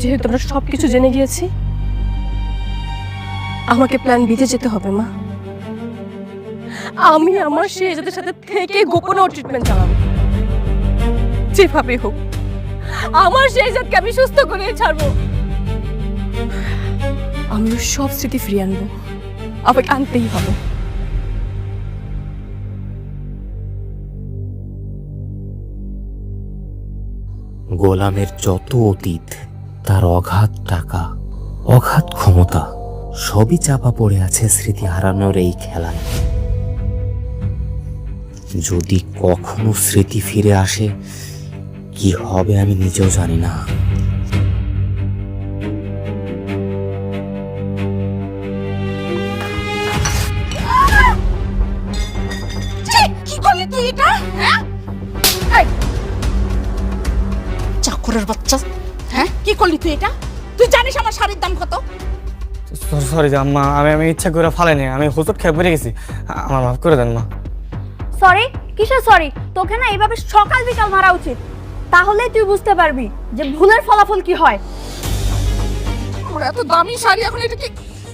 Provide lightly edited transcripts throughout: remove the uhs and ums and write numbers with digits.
যেহেতু আমরা সবকিছু জেনে গিয়েছি, আমাকে প্ল্যান বিতে যেতে হবে মা। আমি আমার শেহজাদের সাথে থেকে গোপনে ট্রিটমেন্ট চালাবো, যেভাবে হোক আমার শেহজাদকে আমি সুস্থ করে ছাড়বো। আমি ওর সব স্মৃতি ফিরিয়ে আনবো, আমাকে আনতেই হবে। গোলামের যত অতীত, তার অগাধ টাকা, অগাধ ক্ষমতা, সবই চাপা পড়ে আছে স্মৃতি হারানোর এই খেলায়। যদি কখনো স্মৃতি ফিরে আসে, কি হবে আমি নিজেও জানি না। কি করলি তুই এটা? চাকরের বাচ্চা, হ্যাঁ কি করলি তুই এটা? তুই জানিস আমার শাড়ির দাম কত? সরি আম্মা, আমি ইচ্ছা করে ফালাইনি, আমি হুজুর খেয়ে পড়ে গেছি, আমার মাফ করে দেন মা। সরি? কিসের সরি? তোকে না এইভাবে সকাল বিকাল মারা উচিত, তাহলেই তুই বুঝতে পারবি যে ভুলের ফলাফল কি হয়। আমার এত দামি শাড়ি, এখন এটা কি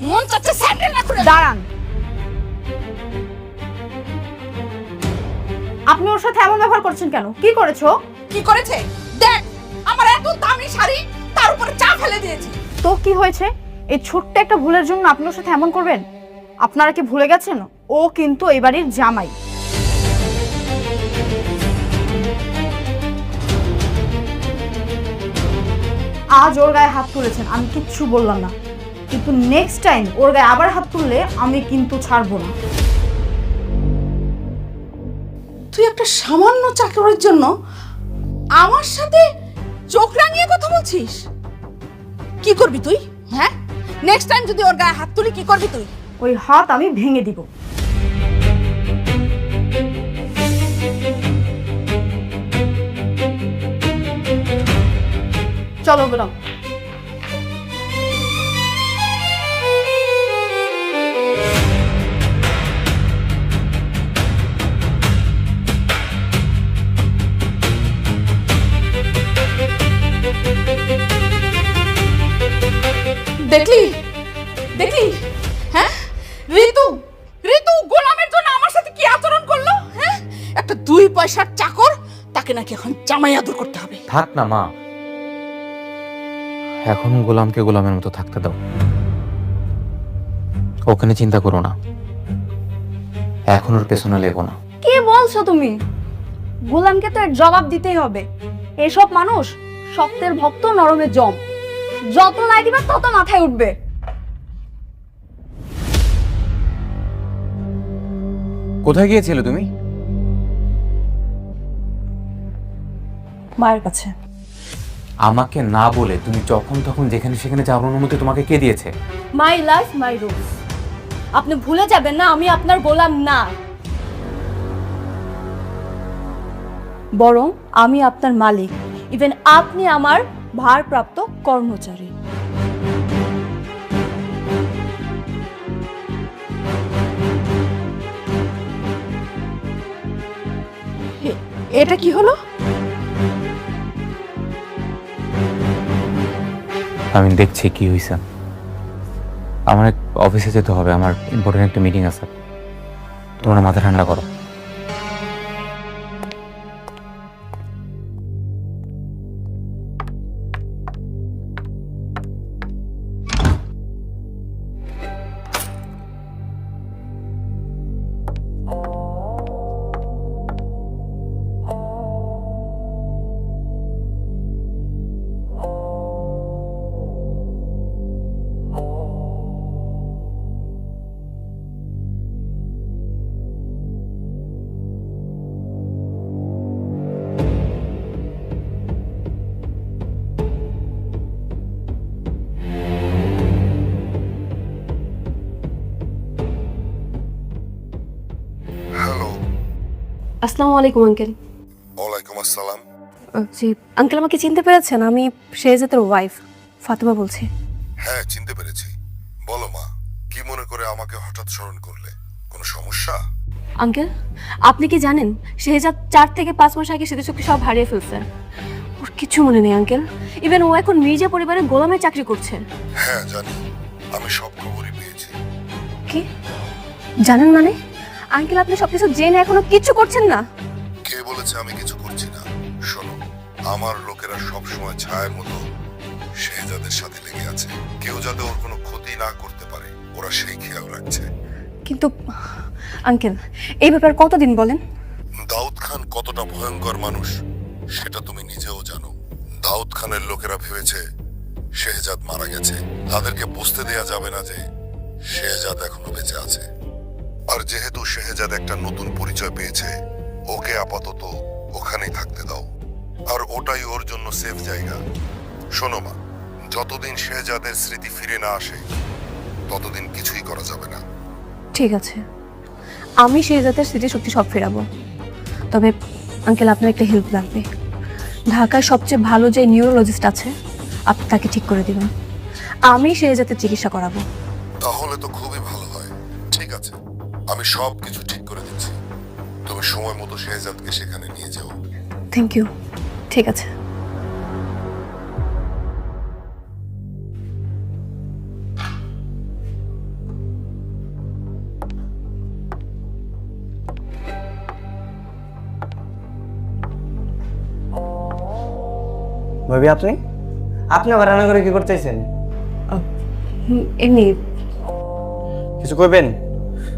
মন চাচ্ছে স্যান্ডেল না করে? দাঁড়ান, আপনি ওর সাথে এমন ব্যবহার করছেন কেন? কি করেছো? কি করেছে দেখ, আমার এত দামি শাড়ি, তার উপরে চা ফেলে দিয়েছি। তো কি হয়েছে? এই ছোট্ট একটা ভুলের জন্য আপনি ওর সাথে এমন করবেন? আপনারা কি ভুলে গেছেন ও কিন্তু এই বাড়ির জামাই? আজ ওর গায়ে হাত তুলেছেন, আমি কিচ্ছু বললাম না, কিন্তু নেক্সট টাইম ওর গায়ে আবার হাত তুললে আমি কিন্তু ছাড়বো না। তুই একটা সামান্য চাকরের জন্য আমার সাথে চোখ রাঙিয়ে কথা বলছিস? কি করবি তুই? হ্যাঁ, নেক্সট টাইম যদি ওর গায়ে হাত তুলি কি করবি তুই? ওই হাত আমি ভেঙে দিব। চলো গোলাম। দেখলি দেখলি, হ্যাঁ ঋতু, ঋতু গোলামের জন্য আমার সাথে কি আচরণ করলো? হ্যাঁ, একটা 2 পয়সার চাকর, তাকে নাকি এখন জামাই আদর করতে হবে। থাক না মা, এখন গোলামকে গোলামের মতো থাকতে দাও। ওখানে চিন্তা করো না, এখন ওর পেছনে লেগো না। কি বলছো তুমি? গোলামকে তো এর জবাব দিতেই হবে। এসব মানুষ শক্তের ভক্ত, নরমের জম, যত লাই দিবে তত মাথায় উঠবে। কোথায় গিয়েছিলে তুমি? মায়ের কাছে। আমাকে না বলে তুমি যখন তখন যেখানে সেখানে যাওয়ার অনুমতি তোমাকে কে দিয়েছে? My life my rules. আপনি ভুলে যাবেন না আমি আপনার গোলাম না, বরং আমি আপনার মালিক। ইভেন আপনি আমার ভারপ্রাপ্ত কর্মচারী। এটা কি হলো? আমি দেখছি কি হয়েছে। আমার অফিসে যেতে হবে, আমার ইম্পর্টেন্ট একটা মিটিং আছে। তোমরা মাথা ঠান্ডা করো। আসসালামু আলাইকুম আঙ্কেল। ওয়ালাইকুম আসসালাম। জি আঙ্কেল, আমাকে চিনতে পেরেছেন? আমি শেহজাদের ওয়াইফ ফাতেমা বলছি। হ্যাঁ, চিনতে পেরেছি। বলো মা, কি মনে করে আমাকে হঠাৎ স্মরণ করলে? কোনো সমস্যা? আঙ্কেল, আপনি কি জানেন শেহজাদ 4 থেকে 5 মাস আগে স্মৃতিশক্তি সব হারিয়ে ফেলছে। ওর কিছু মনে নেই আঙ্কেল। ইভেন ও এখন মির্জা পরিবারের গোলামের চাকরি করছে। হ্যাঁ জানি, আমি সব খবরই পেয়েছি। কি জানেন মানে? আঙ্কেল আপনি সবকিছু জেনে এখনো কিচ্ছু করছেন না? কে বলেছে আমি কিছু করছি না? শোনো, আমার লোকেরা সব সময় ছায়ের মতো শেহজাদের সাথে লেগে আছে। কেউ যাতে ওর কোনো ক্ষতি না করতে পারে ওরা সেই খেয়াল রাখছে। কিন্তু আঙ্কেল এই ব্যাপার কতদিন বলেন? দাউদ খান কতটা ভয়ঙ্কর মানুষ সেটা তুমি নিজেও জানো। দাউদ খানের লোকেরা ভেবেছে শেহজাদ মারা গেছে। তাদেরকে বুঝতে দেয়া যাবে না যে শেহজাদ এখনো বেঁচে আছে। আর যেহেতু শেহজাদ একটা নতুন পরিচয় পেয়েছে, ওকে আপাতত ওখানেই থাকতে দাও। আর ওটাই ওর জন্য সেফ জায়গা। শোনো মা, যতদিন শেহজাদের স্মৃতি ফিরে না আসে ততদিন কিছুই করা যাবে না। ঠিক আছে, আমি শেহজাদের স্মৃতিশক্তি সব ফেরাবো। তবে আঙ্কেল আপনার একটা হেল্প লাগবে। ঢাকায় সবচেয়ে ভালো যে নিউরোলজিস্ট আছে আপনি তাকে ঠিক করে দিবেন। আমি শেহজাদের চিকিৎসা করাবো। তাহলে তো খুবই ভালো হয়। ঠিক আছে, আমি সব কিছু ঠিক করে দিচ্ছি। তুমি সময় মতো শেহজাদকে সেখানে নিয়ে যাও। Thank you. ঠিক আছে। ভাবি আপনি আপনি আবার রান্না করে কি করতেছেন? এমনি। কিছু কইবেন?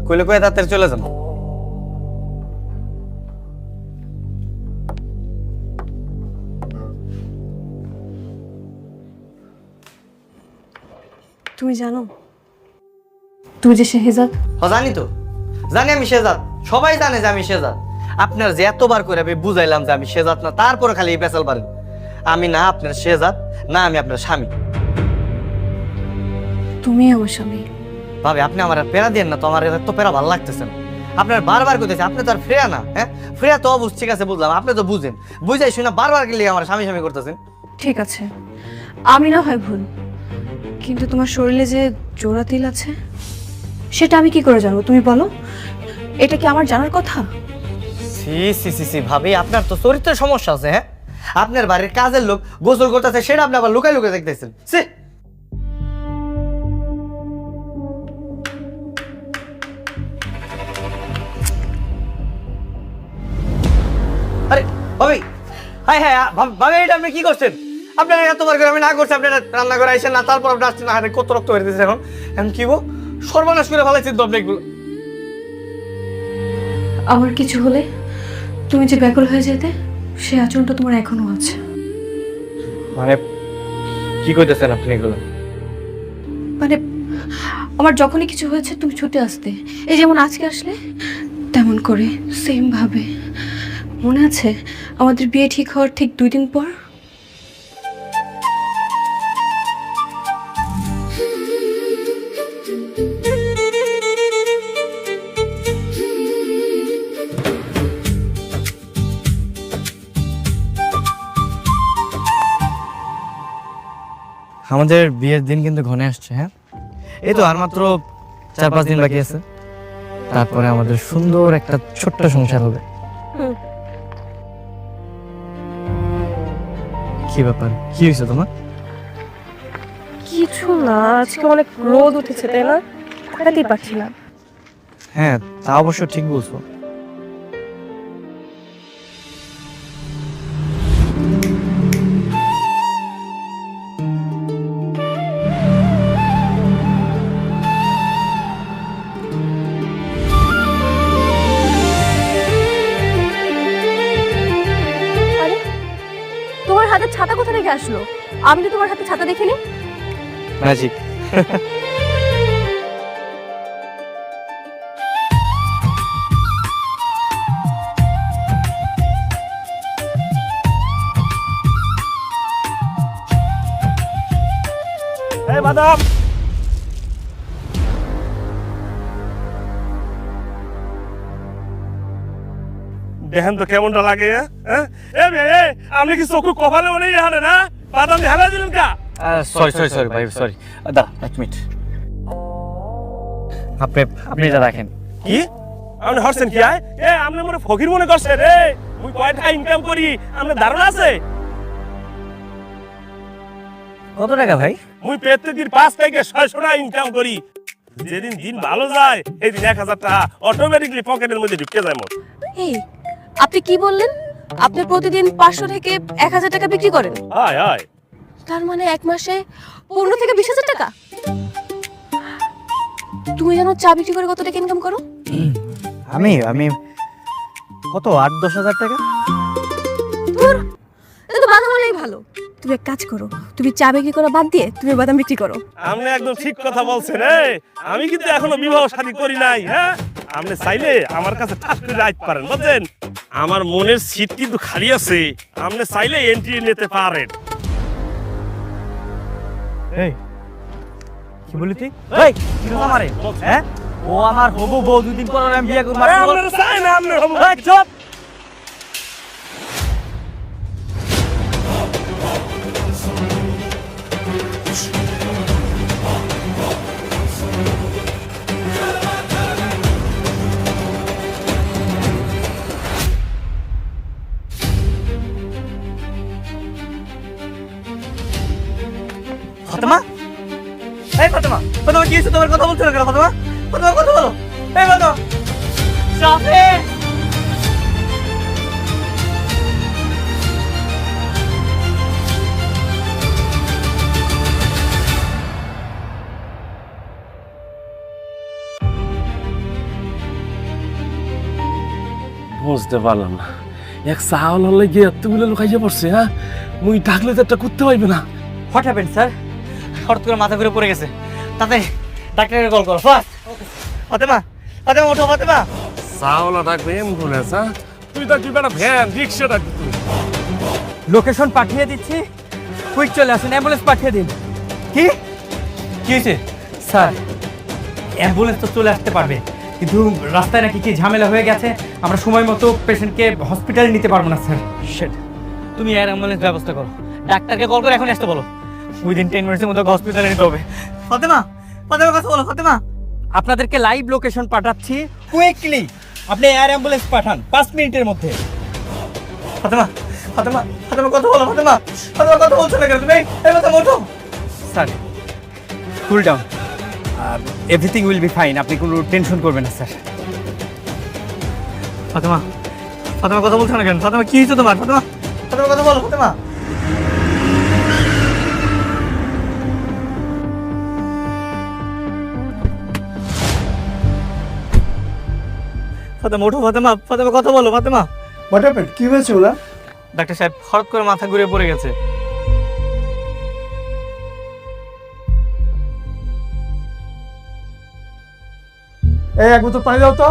কইলে কয়ে তাড়াতাড়ি চলে যান। তুমি জানো তুই যে শেহজাদ? জানি তো, জানি আমি শেহজাদ। সবাই জানে যে আমি শেহজাদ। আপনার যে এতবার করে আমি বুঝাইলাম যে আমি শেহজাদ না, তারপরে খালি এই পেছাল পারেন। আমি না আপনার শেহজাদ, না আমি আপনার স্বামী। তুমি আমার স্বামী। ভাবি আপনি আমার আর পেরা দিয়েন না তো, আমার এত পেরা ভালো লাগতেছে না। আপনার বারবার কইতেছে আপনি তো আর ফ্রেয়া না। হ্যাঁ ফ্রেয়া তো অবশ্য ঠিক আছে বুঝলাম, আপনি তো বুঝেন। বুঝাই শুনে বারবার গেলে আমার স্বামী স্বামী করতেছেন। ঠিক আছে, আমি না হয় ভুল, কিন্তু তোমার শরীরে যে জোড়া তিল আছে সেটা আমি কি করে জানবো? তুমি বলো, এটা কি আমার জানার কথা? সি সি সি সি ভাবি, আপনার তো চরিত্রের সমস্যা আছে। হ্যাঁ আপনার বাড়ির কাজের লোক গোসল করতেছে, সেটা আপনি আবার লুকাই লুকাই দেখতেছেন। সে আরে ভাবি, হাই হাই ভাবি, এটা আপনি কি করছেন? আপনার এতবার করে আমি না করছি, আপনার রান্না করে আইসেন না, তারপর আপনি আসছেন না। হাতে কত রক্ত বের দিচ্ছে এখন। এখন কি বো সর্বনাশ করে ফেলাইছেন তো আপনি এগুলো। আমার কিছু হলে তুমি যে ব্যাকুল হয়ে যেতে, সে আচরণটা তোমার এখনো আছে। মানে কি কইতেছেন আপনি এগুলো? মানে আমার যখনই কিছু হয়েছে তুমি ছুটে আসতে, এই যেমন আজকে আসলে তেমন করে সেম ভাবে। মনে আছে আমাদের বিয়ে ঠিক হওয়ার ঠিক 2 দিন পর? আমাদের বিয়ের দিন কিন্তু ঘনে আসছে। হ্যাঁ এই তো আর মাত্র 4-5 দিন বাকি আছে, তারপরে আমাদের সুন্দর একটা ছোট্ট সংসার হবে। কি ব্যাপার, কি হয়েছে তোমার? কিছু না, আজকে অনেক রোদ উঠেছে তাই না? তাকাতেই পারছি না। হ্যাঁ তা অবশ্য ঠিক বলছো। আরে তোমার হাতে ছাতা কোথা থেকে আসলো? আমি তো তোমার হাতে ছাতা দেখিনি। ম্যাজিক। এই বাদাম, দেখেন তো কেমনটা লাগে। আপনি কি চোখ কপালে মনে হারে না? বাদাম ঢালা দিলেন কা? সরি সরি সরি ভাই, সরি। দাঁড়া 1 মিনিট, আপনি এটা রাখেন। কি আপনি হরছেন কি? আপনি মনে ফকির মনে করছেন রে? মুই কয়টা ইনকাম করি আপনার ধারণা আছে? কত টাকা ভাই? মুই প্রত্যেকদিন 5 থেকে 600 টাকা ইনকাম করি। যেদিন দিন ভালো যায় এই দিন 1000 টাকা অটোমেটিকলি পকেটের মধ্যে ঢুকে যায় মোর। এই আপনি কি বললেন? আপনি প্রতিদিন 500 থেকে 1000 টাকা বিক্রি করেন? হায় হায়, তার মানে এক মাসে 15 থেকে 20,000 টাকা। তুমি জানো চা বিক্রি করে কত টাকা ইনকাম করো? আমি কত 8-10 হাজার টাকা। এটা তো বাদাম হলেই ভালো। তুমি এক কাজ করো, তুমি চা বিক্রি করা বাদ দিয়ে তুমি বাদাম বিক্রি করো। আপনি একদম ঠিক কথা বলছেন। আমি কিন্তু এখনো বিবাহ শাদী করি নাই। হ্যাঁ, আপনি চাইলে আমার কাছে টাচ করে রাখতে পারেন, বুঝছেন? আমার মনের সিট কিন্তু খালি আছে, আপনি চাইলে এন্ট্রি নিতে পারেন। এই কি বলি তুই? এই কি কথা মারে? হ্যাঁ, ও আমার হবু বউ, 2 দিন পর আমি বিয়ে করব। আপনারা চাই না আপনি হবো। এই চুপ। ফাতেমা, এই ফাতেমা, ফাতেমা কি হয়েছে? তোমার কথা বলছো না কেন ফাতেমা? ফাতেমা কথা বলো। এই ফাতেমা, শাফি। বুঝতে পারলাম না, এক চাউল হলে গিয়ে এতগুলো লোক আইয়া পড়ছে। হ্যাঁ, মুই ডাকলে তো একটা করতে পারবে না। What happened sir? হঠাৎ করে মাথা ঘুরে পড়ে গেছে, তাতে ডাক্তারকে কল করো ফাস্ট। ফাতেমা, ফাতেমা ওঠো ফাতেমা। চাউল ডাকবে অ্যাম্বুলেন্স? হ্যাঁ, তুই ডাকবি একটা ভ্যান, রিক্সা ডাকবি তুই। লোকেশন পাঠিয়ে দিচ্ছি, কুইক চলে আসুন, অ্যাম্বুলেন্স পাঠিয়ে দিন। কি কি হয়েছে স্যার? অ্যাম্বুলেন্স তো চলে আসতে পারবে, কিন্তু রাস্তায় নাকি কি ঝামেলা হয়ে গেছে, আমরা সময় মতো পেশেন্টকে হসপিটালে নিতে পারবো না স্যার। শিট, তুমি এয়ার অ্যাম্বুলেন্স ব্যবস্থা করো, ডাক্তারকে কল করে এখন আসতে বলো। উইদিন 10 মিনিটের মধ্যে হসপিটালে নিতে হবে। ফাতেমা, ফাতেমা কথা বলো ফাতেমা। আপনাদেরকে লাইভ লোকেশন পাঠাচ্ছি, কুইকলি আপনি এয়ার অ্যাম্বুলেন্স পাঠান 5 মিনিটের মধ্যে। ফাতেমা, ফাতেমা, ফাতেমা কথা বলো ফাতেমা। ফাতেমা কথা বলছো না কেন তুমি? এই ফাতেমা ওঠো। Sir cool down, everything will be fine, আপনি কোনো টেনশন করবেন না স্যার। ফাতেমা, ফাতেমা কথা বলছো না কেন? ফাতেমা কি হয়েছে তোমার? ফাতেমা, ফাতেমা কথা বলো ফাতেমা। ফাতেমা ওঠো ফাতেমা, ফাতেমা কথা বলো ফাতেমা। What happened? কি হয়েছে ওরা? ডাক্তার সাহেব হঠাৎ করে মাথা ঘুরে পড়ে গেছে। এই এক বোতল পানি দাও তো।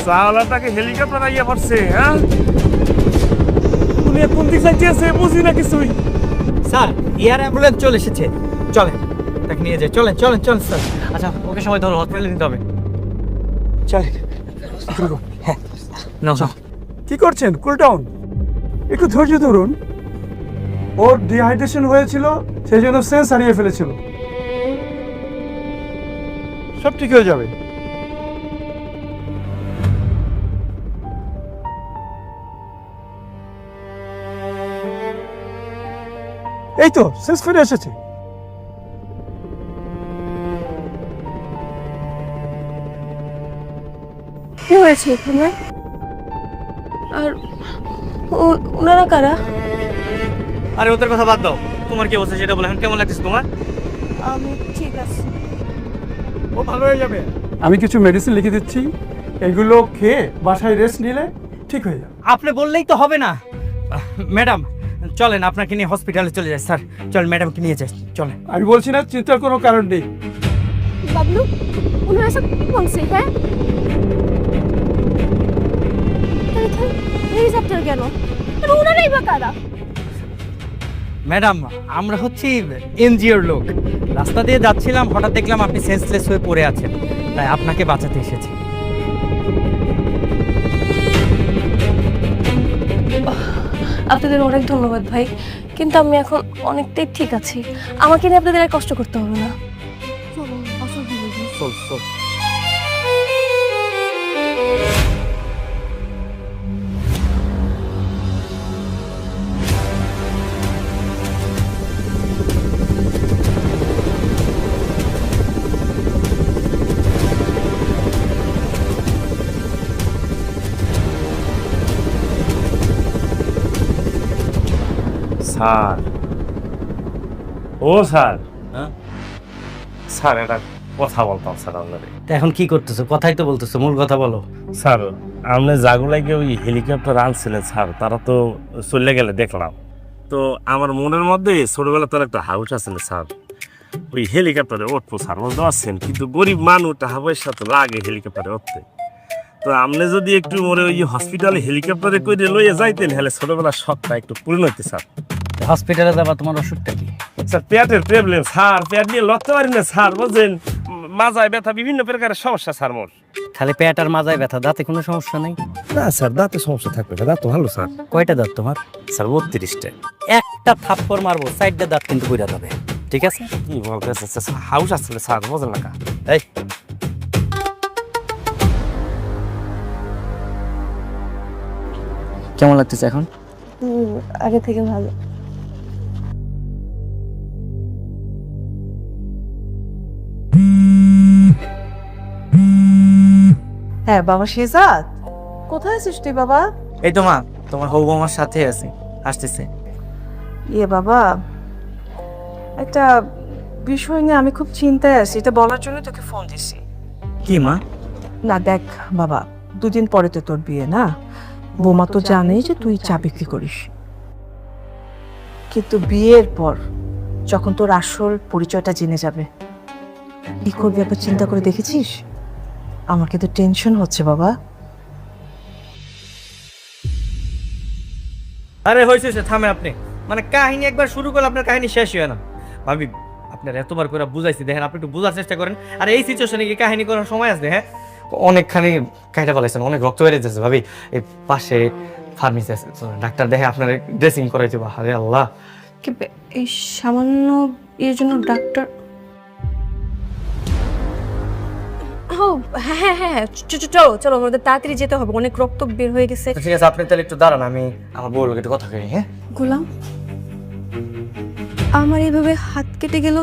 চাউলটাকে হেলিকপ্টার আইয়া পড়ছে। হ্যাঁ, দুনিয়া কোন দিক যাইতেছে বুঝি না কিছুই। স্যার এয়ার অ্যাম্বুলেন্স চলে এসেছে, চলেন তাকে নিয়ে যাই। চলেন চলেন চলেন স্যার। আচ্ছা ওকে সময় ধরো, হসপিটালে নিতে হবে। চলেন। হ্যাঁ নাও যাও। কি করছেন? কুল ডাউন, একটু ধৈর্য ধরুন। ওর ডিহাইড্রেশন হয়েছিল, সেই জন্য সেন্স হারিয়ে ফেলেছিল। সব ঠিক হয়ে যাবে। এই তো সেন্স ফিরে এসেছে। কি হয়েছে এখানে? আর ওনারা কারা? আরে ওদের কথা বাদ দাও, তোমার কি অবস্থা সেটা বলো। এখন কেমন লাগছে তোমার? আমি ঠিক আছে। ও ভালো হয়ে যাবে। আমি কিছু মেডিসিন লিখে দিচ্ছি, এগুলো খেয়ে বাসায় রেস্ট নিলে ঠিক হয়ে যাবে। আপনি বললেই তো হবে না ম্যাডাম। চলেন আপনাকে নিয়ে হসপিটালে চলে যাই স্যার। চল ম্যাডামকে নিয়ে যাই, চলেন। আমি বলছি না, চিন্তার কোনো কারণ নেই। বাবলু, ওনারা সব বলছে হ্যাঁ? হেলিকপ্টার কেন? আর ওনারাই বা কারা? ম্যাডাম আমরা হচ্ছি এনজিওর লোক, রাস্তা দিয়ে যাচ্ছিলাম, হঠাৎ দেখলাম আপনি সেন্সলেস হয়ে পড়ে আছেন, তাই আপনাকে বাঁচাতে এসেছি। আপনাদের অনেক ধন্যবাদ ভাই, কিন্তু আমি এখন অনেকটাই ঠিক আছি। আমাকে নিয়ে আপনাদের আর কষ্ট করতে হবে না। চল চল। স্যার, ও স্যার, হ্যাঁ? স্যার একটা কথা বলতাম স্যার আপনাদের। তা এখন কি করতেছো? কথাই তো বলতেছো, মূল কথা বলো। স্যার, আপনি জাগুলাইকে ওই হেলিকপ্টার আনছিলেন স্যার, তারা তো চলে গেলে দেখলাম। তো আমার মনের মধ্যে ছোটবেলা তোর একটা হাউস আছিল স্যার, ওই হেলিকপ্টারে উঠবো স্যার, বুঝতে পারছেন? কিন্তু গরিব মানুষ টাকা পয়সা তো লাগে হেলিকপ্টারে উঠতে। তো আপনি যদি একটু মরে ওই হসপিটালে হেলিকপ্টারে করে লইয়ে যাইতেন, হলে ছোটবেলার শখটা একটু পূর্ণ হইতে স্যার। হসপিটালে যাবা, তোমার অসুখটা কি? স্যার পেটের প্রবলেম স্যার, পেট নিয়ে লড়তে পারি না স্যার, বুঝছেন? মাজায় ব্যথা, বিভিন্ন প্রকারের সমস্যা স্যার মোর। খালি পেট আর মাজায় ব্যথা, দাঁতে কোনো সমস্যা নেই? না স্যার, দাঁতে সমস্যা থাকবে না, দাঁত তো ভালো স্যার। কয়টা দাঁত তোমার? স্যার 32টা। একটা থাপ্পড় মারবো, সাইডটা দাঁত কিন্তু পুরা যাবে, ঠিক আছে? কি বলতেছে স্যার, হাউস আসলে স্যার, বুঝলেন না? এই কেমন লাগতেছে এখন? আগে থেকে ভালো। হ্যাঁ বাবা শেহজাদ, কোথায় আছিস তুই বাবা? এই তো মা, তোমার হবু আমার সাথে আছে, আসতেছে। ইয়ে বাবা, একটা বিষয় নিয়ে আমি খুব চিন্তায় আছি, এটা বলার জন্য তোকে ফোন দিছি। কি মা? না দেখ বাবা, দুদিন পরে তো তোর বিয়ে না, বৌমা তো জানেই যে তুই চা বিক্রি করিস, কিন্তু বিয়ের পর যখন তোর আসল পরিচয়টা জেনে যাবে, কি করবি একবার চিন্তা করে দেখেছিস? আমার কিন্তু টেনশন হচ্ছে বাবা। আরে হয়েছে থামে আপনি, মানে কাহিনী একবার শুরু করলে আপনার কাহিনী শেষ হয় না। ভাবি, আপনার এতবার করে বুঝাইছি, দেখেন আপনি একটু বোঝার চেষ্টা করেন। আর এই সিচুয়েশনে কি কাহিনী করার সময় আছে? হ্যাঁ, অনেকখানি কাহিটা বলাইছেন, অনেক রক্ত বেড়ে যাচ্ছে ভাবি। এই পাশে ফার্মেসি আছে, ডাক্তার দেখে আপনার ড্রেসিং করাইতে। আরে আল্লাহ, এই সামান্য এর জন্য ডাক্তার? ও হ্যাঁ হ্যাঁ হ্যাঁ, চলো চলো, আমাদের তাড়াতাড়ি যেতে হবে, অনেক রক্ত বের হয়ে গেছে। ঠিক আছে, আপনি তাহলে একটু দাঁড়ান, আমি আমার বউর লোক একটু কথা কই। হ্যাঁ গোলাম, আমার এইভাবে হাত কেটে গেল,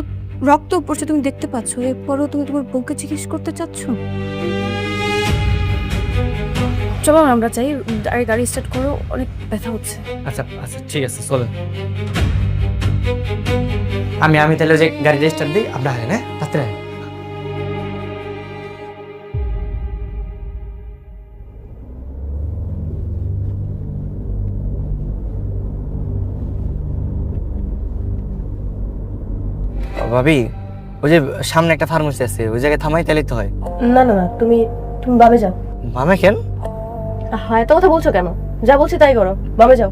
রক্ত পড়ছে, তুমি দেখতে পাচ্ছ, এরপরও তুমি তোমার বউকে জিজ্ঞেস করতে চাচ্ছ? চলো আমরা চাই, আরে গাড়ি স্টার্ট করো, অনেক ব্যথা হচ্ছে। আচ্ছা আচ্ছা ঠিক আছে, চলেন। আমি তাহলে যে গাড়ি স্টার্ট দিই, আপনার হ্যাঁ হ্যাঁ রাত্রে। ভাবি, ওই যে সামনে একটা ফার্মেসি আছে, ওই জায়গায় থামাই তাহলে তো হয়। না না না, তুমি তুমি বামে যাও। মামা কেন? হ্যাঁ, এত কথা বলছো কেন? যা বলছি তাই করো, বামে যাও।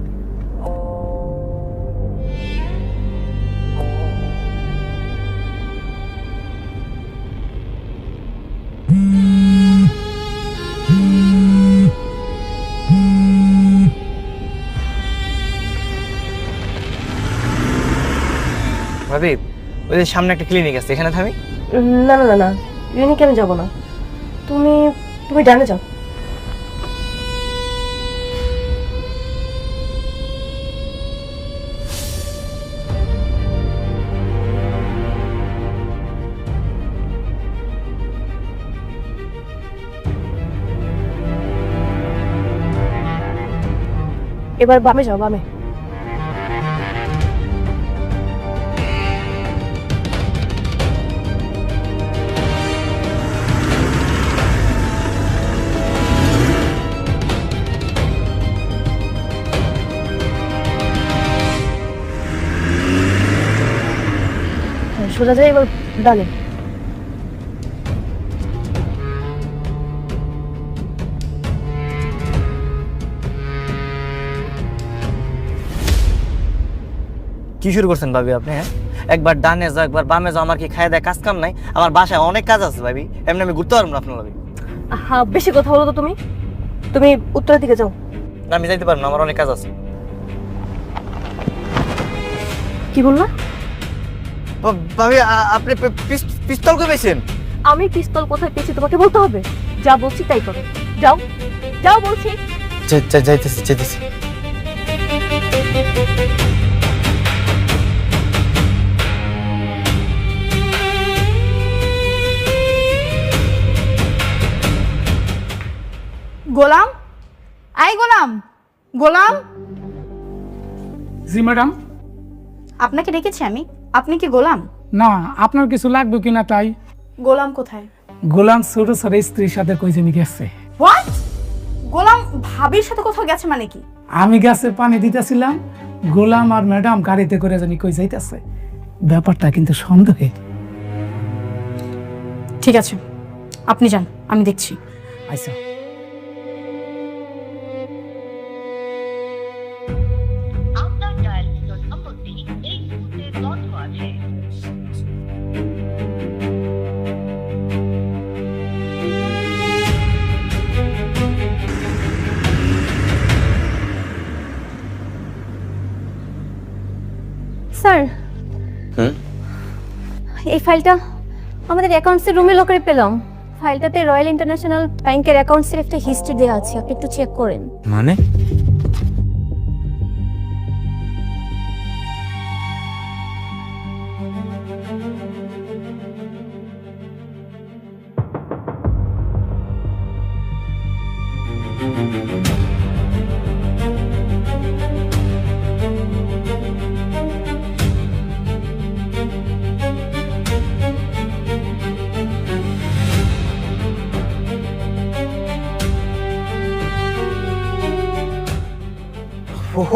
ভাবি, ওই যে সামনে একটা ক্লিনিক আছে, এখানে থামি। না না না না, ক্লিনিকে আমি যাবো না, তুমি তুমি ডানে যাও। এবার বামে যাও, বামে। সোজা যাই, এবার ডানে। কি শুরু করছেন ভাবি আপনি? হ্যাঁ, একবার ডানে যাও, একবার বামে যাও, আমার কি খায় দেয় কাজ কাম নাই? আমার বাসায় অনেক কাজ আছে ভাবি, এমনি আমি ঘুরতে পারবো না আপনার ভাবি। হ্যাঁ, বেশি কথা বলো তো, তুমি তুমি উত্তরের দিকে যাও। না, আমি যাইতে পারবো না, আমার অনেক কাজ আছে। কি বললা? ভাবি আপনি পিস্তল কই পেয়েছেন? আমি পিস্তল কোথায় পেয়েছি তোমাকে বলতে হবে? যা বলছি তাই করো। যাও যাও বলছি। যাইতেছি। গোলাম, আই গোলাম, গোলাম, জি ম্যাডাম। আপনাকে ডেকেছি আমি। আপনি কি গোলাম? না, আপনার কিছু লাগবে কিনা তাই। গোলাম কোথায়? গোলাম ছোট ছোট স্ত্রীর সাথে কই জানি গেছে। হোয়াট? গোলাম ভাবির সাথে কোথাও গেছে মানে কি? আমি গাছে পানি দিতেছিলাম, গোলাম আর ম্যাডাম গাড়িতে করে জানি কই যাইতেছে। ব্যাপারটা কিন্তু সন্দেহে। ঠিক আছে, আপনি যান, আমি দেখছি। আচ্ছা। স্যার, এই ফাইলটা আমাদের অ্যাকাউন্টসের রুমে লকারে পেলাম। ফাইলটাতে রয়্যাল ইন্টারন্যাশনাল ব্যাংকের অ্যাকাউন্টসের একটা হিস্ট্রি দেওয়া আছে, আপনি একটু চেক করেন। মানে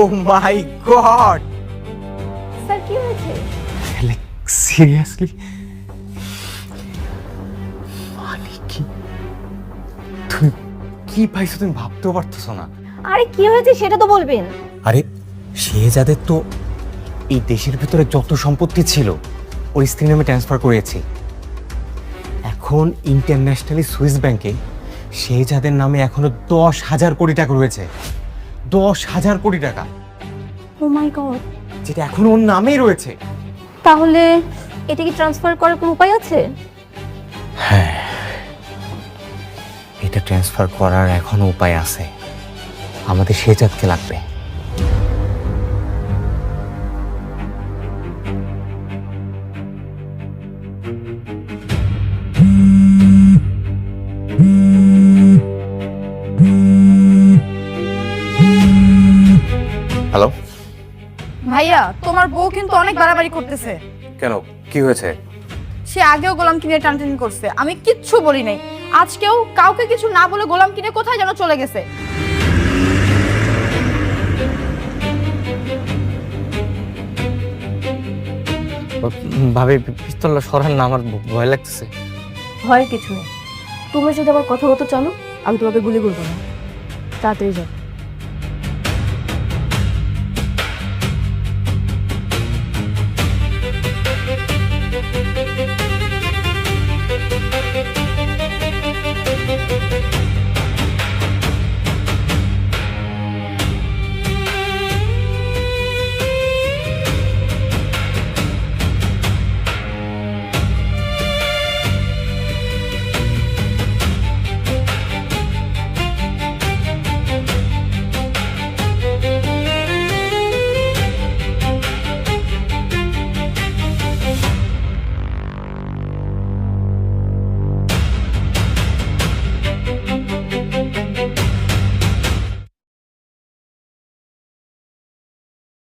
ও মাই গড, স্যার কি হয়েছে? সিরিয়াসলি মানে কি? তুমি কি পাইছো তুমি ভাবতেও পারতেছো না। আরে কি হয়েছে সেটা তো বলবেন। আরে শেহজাদের তো এই দেশের ভিতরে যত সম্পত্তি ছিল ওর স্ত্রীর নামে ট্রান্সফার করেছি। এখন ইন্টারন্যাশনালি সুইস ব্যাংকে শেহজাদের নামে এখনো 10,000 কোটি টাকা রয়েছে। 10,000 কোটি টাকা, ও মাই গড। যেটা এখন ওর নামেই রয়েছে। তাহলে এটা কি ট্রান্সফার করার কোনো উপায় আছে? হ্যাঁ, এটা ট্রান্সফার করার এখনো উপায় আছে। আমাদের শেহজাদকে লাগবে। হ্যালো ভাইয়া, তোমার বউ কিন্তু অনেক বাড়াবাড়ি করতেছে। কেন, কি হয়েছে? সে আগেও গোলাম কিনে টানটানি করছে, আমি কিচ্ছু বলি নাই। আজকেও কাউকে কিছু না বলে গোলাম কিনে কোথায় যেন চলে গেছে। ভাবি পিস্তলটা সরান না, আমার ভয় লাগতেছে। ভয়ের কিছু নেই, তুমি যদি আবার কথা বলতে চলো আমি তোমাকে গুলি করবো না। তাড়াতাড়ি যাও।